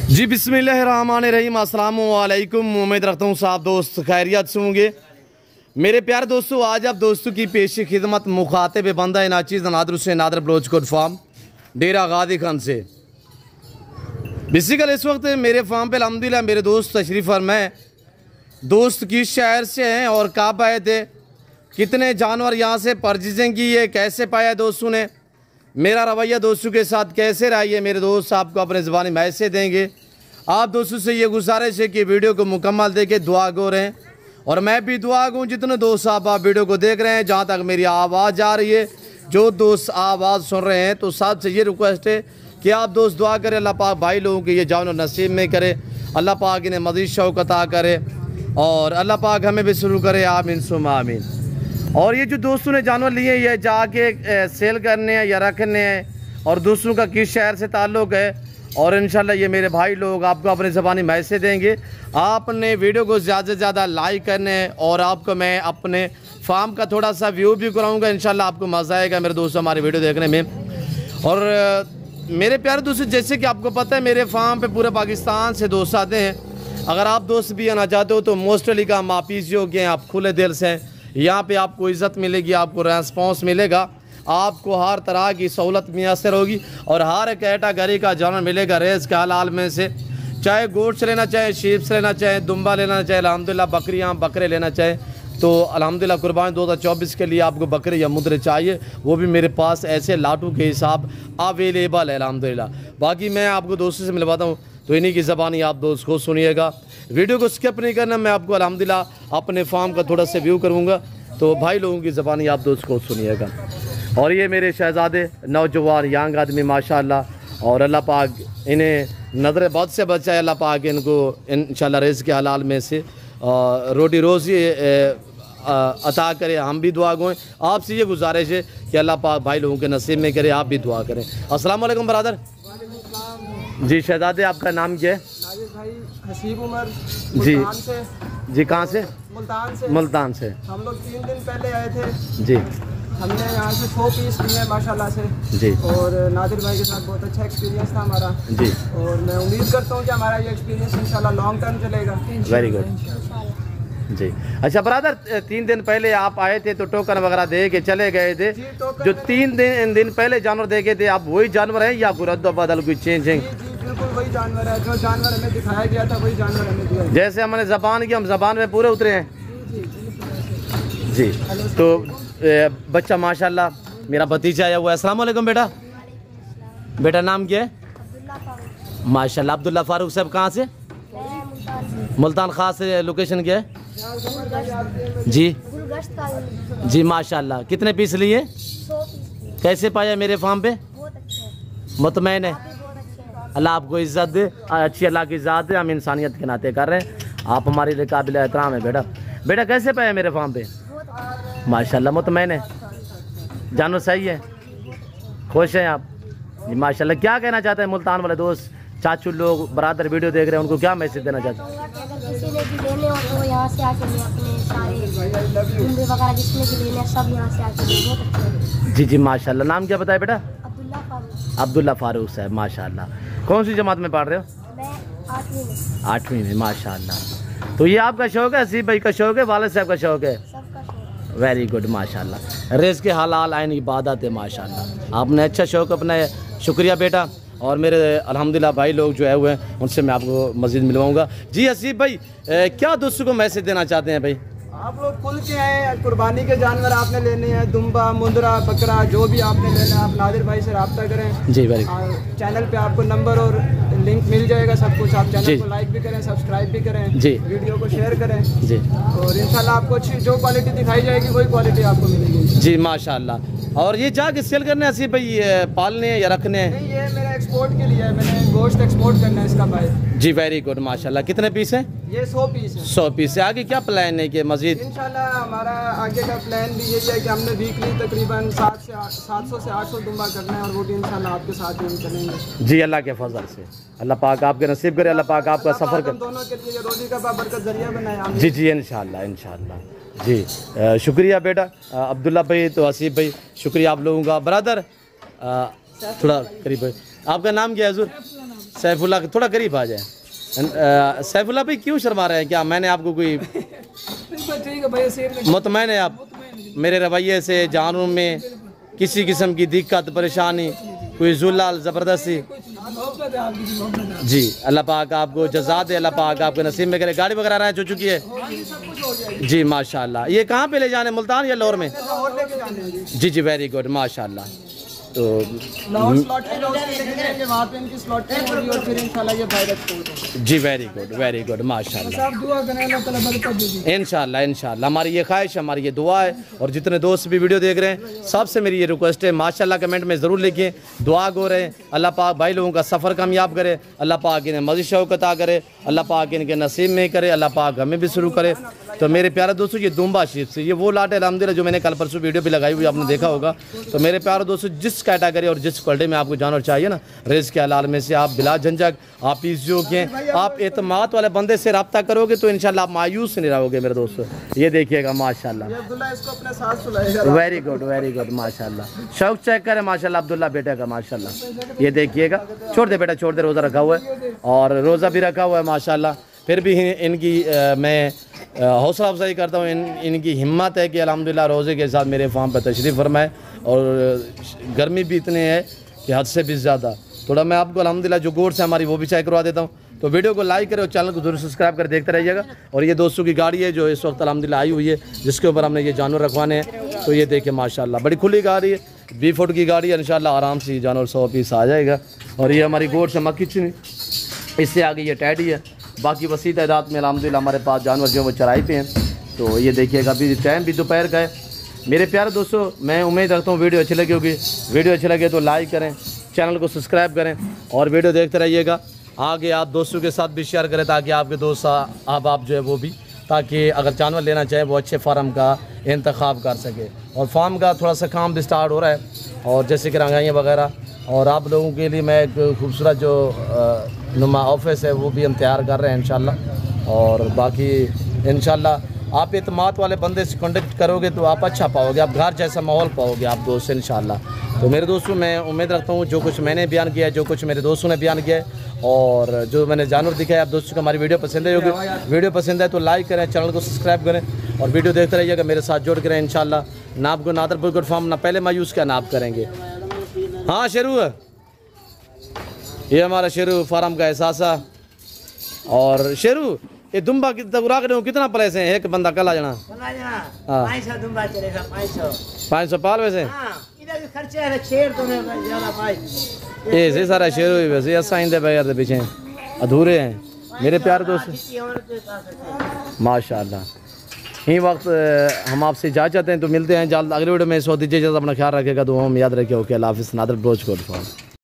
जी बिस्मिल्लाहिर्रहमानिर्रहीम, अस्सलाम वालेकुम। उम्मीद रखता हूँ साहब दोस्त खैरियत से होंगे। मेरे प्यारे दोस्तों, आज आप दोस्तों की पेशी खिदमत मुखातिब बंदा नाचीज़ नादर हुसैन नादर बलोच कोट फार्म डेरा गादी खान से। बेसिकल इस वक्त मेरे फार्म पे अल्हम्दुलिल्लाह मेरे दोस्त तशरीफ़ फरमाए। दोस्त किस शहर से हैं और कब आए थे, कितने जानवर यहाँ से परचेजिंग की है, कैसे पाया दोस्तों ने, मेरा रवैया दोस्तों के साथ कैसे रहा, ये मेरे दोस्त आपको अपने ज़बानी मैसेज देंगे। आप दोस्तों से ये गुजारिश है कि वीडियो को मुकम्मल देखें, दुआ गो रहें और मैं भी दुआ गूँ। जितने दोस्त आप वीडियो को देख रहे हैं, जहाँ तक मेरी आवाज़ आ रही है, जो दोस्त आवाज़ सुन रहे हैं, तो सबसे ये रिक्वेस्ट है कि आप दोस्त दुआ करें अल्लाह पाक भाई लोगों के ये जानवर नसीब में करे, अल्लाह पाक इन्हें मज़ीद शौक़ अता करे और अल्लाह पाक हमें भी शुरू करे, आमीन सुम आमीन। और ये जो दोस्तों ने जानवर लिए ये जाके सेल करने हैं या रखने हैं और दूसरों का किस शहर से ताल्लुक़ है, और इंशाल्लाह ये मेरे भाई लोग आपको अपनी ज़बानी मैसेज देंगे। आपने वीडियो को ज़्यादा से ज़्यादा लाइक करने हैं और आपको मैं अपने फार्म का थोड़ा सा व्यू भी कराऊंगा। इंशाल्लाह आपको मज़ा आएगा मेरे दोस्तों हमारी वीडियो देखने में। और मेरे प्यारे दोस्तों, जैसे कि आपको पता है मेरे फार्म पे पूरे पाकिस्तान से दोस्त आते हैं। अगर आप दोस्त भी आना चाहते हो तो मोस्टली का आप ईजी हो गए, आप खुले दिल से हैं। यहाँ पे आपको इज़्ज़त मिलेगी, आपको रेस्पॉन्स मिलेगा, आपको हर तरह की सहूलत मैसर होगी और हर कैटेगरी का जानवर मिलेगा रेस के हलाल में से। चाहे गोट्स लेना चाहे, शीप्स लेना चाहे, दुम्बा लेना चाहे, अल्हम्दुलिल्लाह बकरियाँ बकरे लेना चाहे तो अल्हम्दुलिल्लाह कुर्बानी 2024 के लिए आपको बकरे या मुद्रे चाहिए, वो भी मेरे पास ऐसे लाटू के हिसाब अवेलेबल है अल्हम्दुलिल्लाह। बाकी मैं आपको दोस्तों से मिलवाता हूँ तो इन्हीं की ज़बानी आप दोस्त को सुनिएगा। वीडियो को स्किप नहीं करना, मैं आपको अल्हम्दुलिल्लाह अपने फार्म का थोड़ा सा व्यू करूँगा, तो भाई लोगों की ज़बानी आप दोस्त को सुनिएगा। और ये मेरे शहज़ादे नौजवान यंग आदमी माशाअल्लाह, और अल्लाह पाक इन्हें नज़र बद से बचाए, अल्लाह पाक इनको इंशाअल्लाह रिज़्क़ के हलाल में से रोटी रोज़ी अता करे। हम भी दुआ गो आपसे ये गुजारिश है कि अल्लाह पाक भाई लोगों के नसीब में करे, आप भी दुआ करें। अस्सलाम वालेकुम बरादर। जी शहज़ादे, आपका नाम क्या है? भाई हसीब उमर जी से। जी कहाँ से? मुल्तान से। मुल्तान से। हम लोग 3 दिन पहले आए थे जी। हमने यहाँ से 100 पीस लिए माशाल्लाह से जी। और नादिर भाई के साथ बहुत अच्छा एक्सपीरियंस था हमारा जी। और मैं उम्मीद करता हूँ कि हमारा ये एक्सपीरियंस इंशाल्लाह लॉन्ग टर्म चलेगा। वेरी गुड जी। अच्छा ब्रदर, 3 दिन पहले आप आए थे तो टोकन वगैरह दे के चले गए थे। जो 3 दिन पहले जानवर देखे थे, आप वही जानवर हैं या कोई रद्द बदल कोई चेंजिंग? बिल्कुल वही जानवर है, जो जानवर हमें दिखाया गया था वही जानवर हमें दिया। जैसे हमने ज़बान की, हम ज़बान में पूरे उतरे हैं जी। तो बच्चा माशाल्लाह मेरा भतीजा आया हुआ है। अस्सलाम वालेकुम बेटा। बेटा नाम क्या है? माशाल्लाह अब्दुल्ला फारूक साहब। कहाँ से? मुल्तान खास से। लोकेशन क्या है? जी जी माशाल्लाह। कितने पीस लिए? कैसे पाया मेरे फार्म पे? मुतमैन है? अल्लाह आपको इज़्ज़त दे, अच्छी अल्लाह की ज़ात है, हम इंसानियत के नाते कर रहे हैं, आप हमारे लिए काबिल एहतराम है बेटा। बेटा कैसे पाया मेरे फार्म पे? माशाल्लाह मुतमैन है, जानवर सही है, खुश हैं आप जी माशाल्लाह। क्या कहना चाहते हैं मुल्तान वाले दोस्त, चाचू लोग, बरादर वीडियो देख रहे हैं, उनको क्या मैसेज देना चाहते हैं? किसी ने भी लेने हो तो यहाँ से आके ले, अपने सारे डुम्बे वगैरह जिसने भी लेने सब यहाँ से आके ले, बहुत अच्छा। जी जी माशाल्लाह। नाम क्या बताया बेटा? अब्दुल्ला फारूक। अब्दुल्ला फारूक साहब माशाल्लाह। कौन सी जमात में पढ़ रहे हो? मैं 8वीं में। 8वीं में माशाल्लाह। तो ये आपका शौक है, हसीब भाई का शौक है, वालिद साहब का शौक है? सबका शौक। वेरी गुड माशाल्लाह। रिज़्क़ के हलाल आइन इबादत है माशाल्लाह। आपने अच्छा शौक अपनाया, शुक्रिया बेटा। और मेरे अल्हम्दुलिल्लाह भाई लोग जो है हुए हैं उनसे मैं आपको मज़ीद मिलवाऊंगा। जी हसीब भाई, क्या दोस्तों को मैसेज देना चाहते हैं भाई? आप लोग खुल के आए, कुर्बानी के जानवर आपने लेने हैं, दुम्बा मुंदरा बकरा जो भी आपने लेना है, आप नादिर भाई से रब्ता करें जी। वेरी चैनल पे आपको नंबर और लिंक मिल जाएगा, सब कुछ। आप चैनल को लाइक भी करें, सब्सक्राइब भी करें जी, वीडियो को शेयर करें जी, और इंशाल्लाह आपको अच्छी जो क्वालिटी दिखाई जाएगी वही क्वालिटी आपको मिलेगी जी माशाल्लाह। और ये जाके सेल करने हसीब भाई पालने या रखने? नहीं, ये मेरा एक्सपोर्ट के लिए है, मैंने गोश्त एक्सपोर्ट करना है इसका भाई जी। वेरी गुड माशाल्लाह। कितने पीस हैं? ये 100 पीस है। 100 पीस से आगे क्या प्लान है कि मजीद? इंशाल्लाह हमारा आगे का प्लान भी यही है कि हमने वीकली तकरीबन 700 से 800 दुम्बा करना है और वो भी इंशाल्लाह आपके साथ ही चलेंगे जी अल्लाह के फजल से। अल्लाह पाक आपके नसीब करे, अल्लाह पाक आपका सफ़र कर, दोनों के लिए रोजी का बरकत जरिया बनाए जी जी इंशाल्लाह इंशाल्लाह जी। शुक्रिया बेटा अब्दुल्ला भाई, तो हसीब भाई शुक्रिया आप लोगों का। ब्रदर थोड़ा करीब, आपका नाम क्या है हजूर? सैफुल्ला थोड़ा करीब आ जाए। सैफुल्ला भाई क्यों शर्मा रहे हैं? क्या मैंने आपको कोई मुतमैन है आप मेरे रवैये से? जानवरों में किसी किस्म की दिक्कत परेशानी, कोई जुल्ल ज़बरदस्ती? जी, अल्लाह पाक आपको जज़ा दे, अल्लाह पाक आपके नसीब में करे। गाड़ी वगैरह रहा है जो चुकी है जी माशाल्लाह। ये कहाँ पे ले जाने, मुल्तान या लाहौर में? जी जी, वेरी गुड माशाल्लाह। तो जी वेरी गुड माशाल्लाह। इंशाल्लाह इंशाल्लाह हमारी ये ख्वाहिश है, हमारी ये दुआ है। और जितने दोस्त भी वीडियो देख रहे हैं सबसे मेरी ये रिक्वेस्ट है, माशाल्लाह कमेंट में ज़रूर लिखिए, दुआ गो रहे। अल्लाह पाक भाई लोगों का सफ़र कामयाब करे, अल्लाह पाक इन्हें मज़ीद शौक़त अता करे, अल्लाह पाक इनके नसीब में करे, अल्लाह पाक हमें भी शुरू करे। तो मेरे प्यारे दोस्तों, ये दुम्बा शीप से ये वो लाट है अल्हम्दुलिल्लाह जो मैंने कल परसों वीडियो भी लगाई हुई आपने देखा होगा। तो मेरे प्यारे दोस्तों, जिस कैटेगरी और जिस क्वालिटी में आपको जानवर चाहिए ना, रिज़्क़ के हलाल में से आप बिला झंझट आप पीसीओ के आप एतमाद वाले बंदे से रब्ता करोगे तो इंशाल्लाह आप मायूस नहीं रहोगे मेरे दोस्तों। ये देखिएगा माशाल्लाह, वेरी गुड माशाल्लाह। शौक चेक करें माशाल्लाह अब्दुल्ला बेटे का माशाल्लाह। ये देखिएगा, छोड़ दे बेटा छोड़ दे, रोज़ा रखा हुआ है और रोज़ा भी रखा हुआ है माशाल्लाह। फिर भी इनकी मैं हौसला अफजाई करता हूँ, इनकी हिम्मत है कि अल्हम्दुलिल्लाह रोज़े के साथ मेरे फार्म पर तशरीफ़ फरमाए। और गर्मी भी इतनी है कि हद से भी ज़्यादा। थोड़ा मैं आपको अल्हम्दुलिल्लाह जो गोड्स है हमारी वो भी चेक करवा देता हूँ। तो वीडियो को लाइक करें और चैनल को जरूर सब्सक्राइब कर देखते रहिएगा। और ये दोस्तों की गाड़ी है जो इस वक्त अल्हम्दुलिल्लाह आई हुई है, जिसके ऊपर हमने ये जानवर रखवाने हैं। तो ये देखिए माशाल्लाह बड़ी खुली गाड़ी है, 20 फुट की गाड़ी है, इंशाल्लाह आराम से जानवर 100 पीस आ जाएगा। और ये हमारी गोड्स है मक्खी चुनी, इससे आगे ये टैडी है। बाकी वसी तादाद में अल्हम्दुलिल्लाह हमारे पास जानवर जो है वो चराई पे हैं। तो ये देखिएगा, अभी टाइम भी दोपहर का है। मेरे प्यारे दोस्तों, मैं उम्मीद रखता हूँ वीडियो अच्छी लगी होगी। वीडियो अच्छी लगे तो लाइक करें, चैनल को सब्सक्राइब करें और वीडियो देखते रहिएगा। आगे आप दोस्तों के साथ भी शेयर करें ताकि आपके दोस्त आप जो है वो भी, ताकि अगर जानवर लेना चाहे वो अच्छे फार्म का इंतखाब कर सके। और फार्म का थोड़ा सा काम भी स्टार्ट हो रहा है, और जैसे कि रंगाइयाँ वगैरह, और आप लोगों के लिए मैं एक खूबसूरत जो नुमा ऑफिस है वो भी हम तैयार कर रहे हैं इंशाल्लाह। और बाकी इंशाल्लाह आप एतमाद वाले बंदे से कॉन्टेक्ट करोगे तो आप अच्छा पाओगे, आप घर जैसा माहौल पाओगे आप दोस्त इंशाल्लाह। तो मेरे दोस्तों, मैं उम्मीद रखता हूँ जो कुछ मैंने बयान किया है, जो कुछ मेरे दोस्तों ने बयान किया है और जो मैंने जानवर दिखाया, आप दोस्तों को हमारी वीडियो पसंद है होगी। वीडियो पसंद है तो लाइक करें, चैनल को सब्सक्राइब करें और वीडियो देखते रहिएगा, मेरे साथ जुड़ के रहें इंशाल्लाह। ना आपको नादरपुर गुड फार्म ना पहले मायूस क्या ना आप करेंगे। हाँ शेरू है, ये हमारा शेरू फार्म का एहसास है। और शेरू ये दुम्बा कितना प्लेस है? एक बंदा कल आ जाना 500 पाल वैसे ऐसे सारा शेर हुई वैसे आइंदे बगैर पीछे अधूरे हैं मेरे प्यारे दोस्त माशाल्लाह। यही वक्त हम आपसे इजाज़त चाहते हैं, तो मिलते हैं जल्द अगले वीडियो में। सो दीजिए, अपना ख्याल रखेगा, दुआ में याद रखिए। ओके, अल्लाह हाफिज़। नादर ब्रोच कोट।